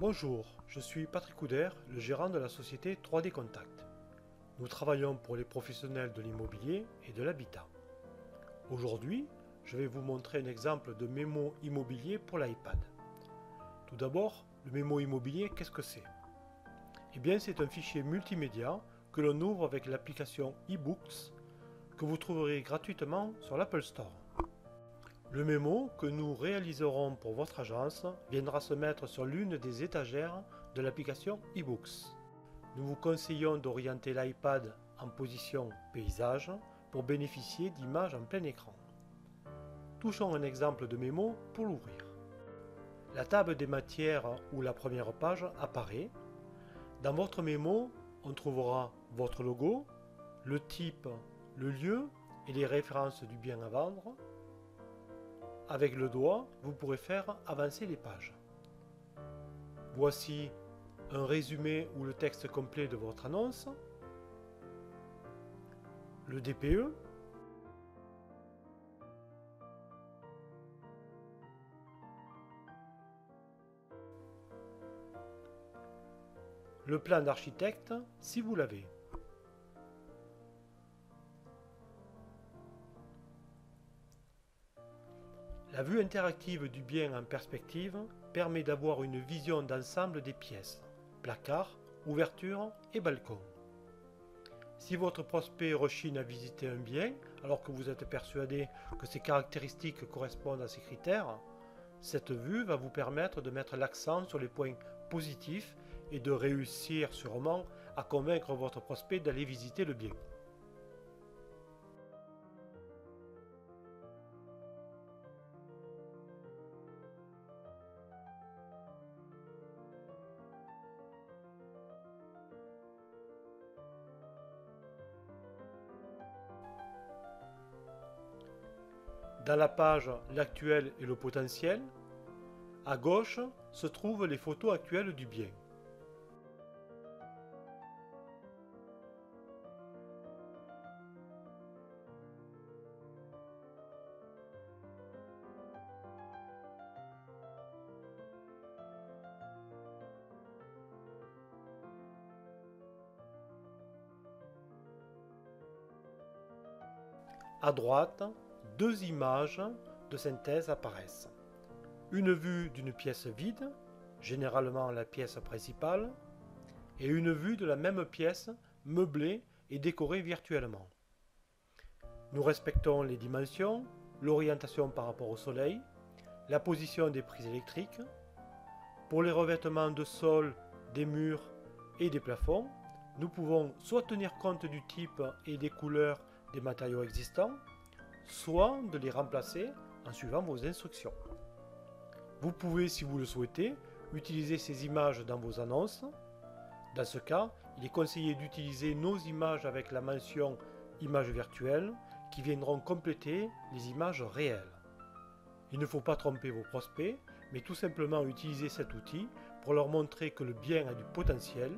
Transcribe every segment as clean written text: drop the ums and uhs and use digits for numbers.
Bonjour, je suis Patrick Couder, le gérant de la société 3D Contact. Nous travaillons pour les professionnels de l'immobilier et de l'habitat. Aujourd'hui, je vais vous montrer un exemple de mémo immobilier pour l'iPad. Tout d'abord, le mémo immobilier, qu'est-ce que c'est? Eh bien, c'est un fichier multimédia que l'on ouvre avec l'application eBooks que vous trouverez gratuitement sur l'Apple Store. Le mémo que nous réaliserons pour votre agence viendra se mettre sur l'une des étagères de l'application eBooks. Nous vous conseillons d'orienter l'iPad en position paysage pour bénéficier d'images en plein écran. Touchons un exemple de mémo pour l'ouvrir. La table des matières ou la première page apparaît. Dans votre mémo, on trouvera votre logo, le type, le lieu et les références du bien à vendre. Avec le doigt, vous pourrez faire avancer les pages. Voici un résumé ou le texte complet de votre annonce, le DPE, le plan d'architecte si vous l'avez. La vue interactive du bien en perspective permet d'avoir une vision d'ensemble des pièces, placards, ouvertures et balcons. Si votre prospect rechigne à visiter un bien, alors que vous êtes persuadé que ses caractéristiques correspondent à ces critères, cette vue va vous permettre de mettre l'accent sur les points positifs et de réussir sûrement à convaincre votre prospect d'aller visiter le bien. Dans la page L'actuel et le potentiel, à gauche se trouvent les photos actuelles du bien. À droite, deux images de synthèse apparaissent. Une vue d'une pièce vide, généralement la pièce principale, et une vue de la même pièce meublée et décorée virtuellement. Nous respectons les dimensions, l'orientation par rapport au soleil, la position des prises électriques. Pour les revêtements de sol, des murs et des plafonds, nous pouvons soit tenir compte du type et des couleurs des matériaux existants, soit de les remplacer en suivant vos instructions. Vous pouvez, si vous le souhaitez, utiliser ces images dans vos annonces. Dans ce cas, il est conseillé d'utiliser nos images avec la mention images virtuelles qui viendront compléter les images réelles. Il ne faut pas tromper vos prospects, mais tout simplement utiliser cet outil pour leur montrer que le bien a du potentiel,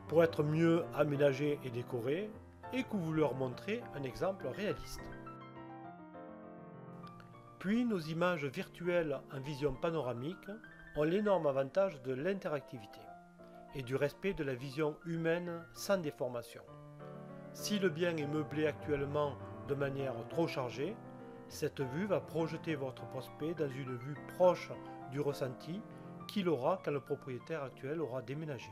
pour être mieux aménagé et décoré, et que vous leur montrez un exemple réaliste. Puis nos images virtuelles en vision panoramique ont l'énorme avantage de l'interactivité et du respect de la vision humaine sans déformation. Si le bien est meublé actuellement de manière trop chargée, cette vue va projeter votre prospect dans une vue proche du ressenti qu'il aura quand le propriétaire actuel aura déménagé.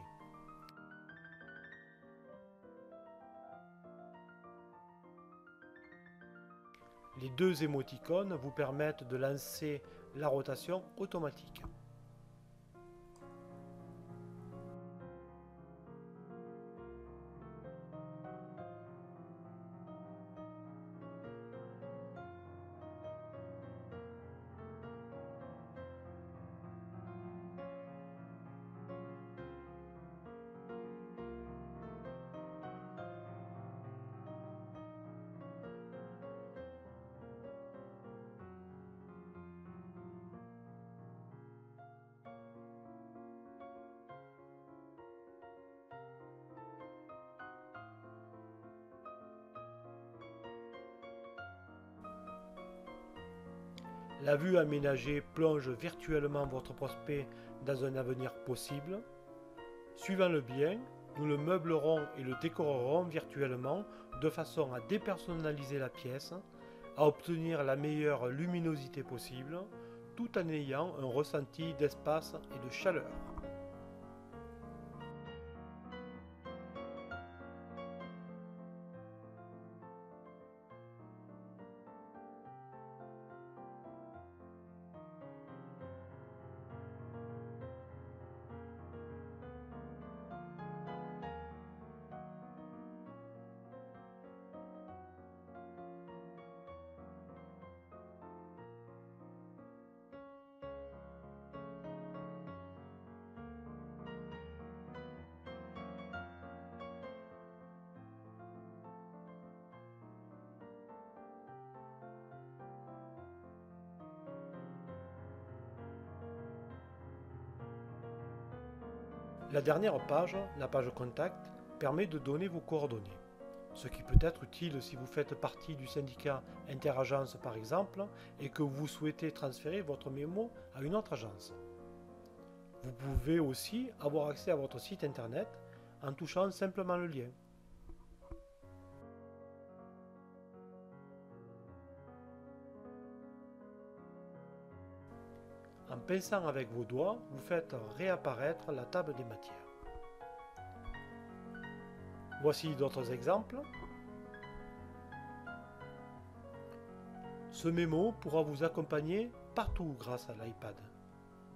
Les deux émoticônes vous permettent de lancer la rotation automatique. La vue aménagée plonge virtuellement votre prospect dans un avenir possible. Suivant-le bien, nous le meublerons et le décorerons virtuellement de façon à dépersonnaliser la pièce, à obtenir la meilleure luminosité possible, tout en ayant un ressenti d'espace et de chaleur. La dernière page, la page Contact, permet de donner vos coordonnées, ce qui peut être utile si vous faites partie du syndicat Interagence par exemple et que vous souhaitez transférer votre mémo à une autre agence. Vous pouvez aussi avoir accès à votre site internet en touchant simplement le lien. En pinçant avec vos doigts, vous faites réapparaître la table des matières. Voici d'autres exemples. Ce mémo pourra vous accompagner partout grâce à l'iPad.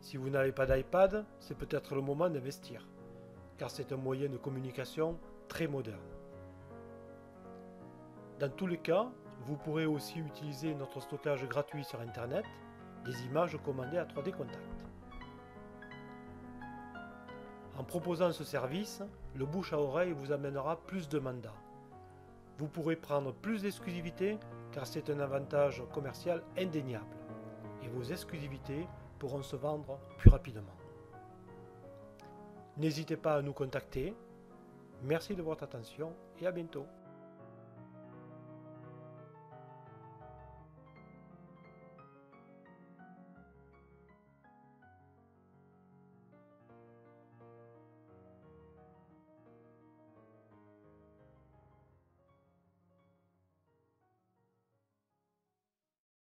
Si vous n'avez pas d'iPad, c'est peut-être le moment d'investir, car c'est un moyen de communication très moderne. Dans tous les cas, vous pourrez aussi utiliser notre stockage gratuit sur Internet, des images commandées à 3D Contact. En proposant ce service, le bouche à oreille vous amènera plus de mandats. Vous pourrez prendre plus d'exclusivité car c'est un avantage commercial indéniable et vos exclusivités pourront se vendre plus rapidement. N'hésitez pas à nous contacter. Merci de votre attention et à bientôt.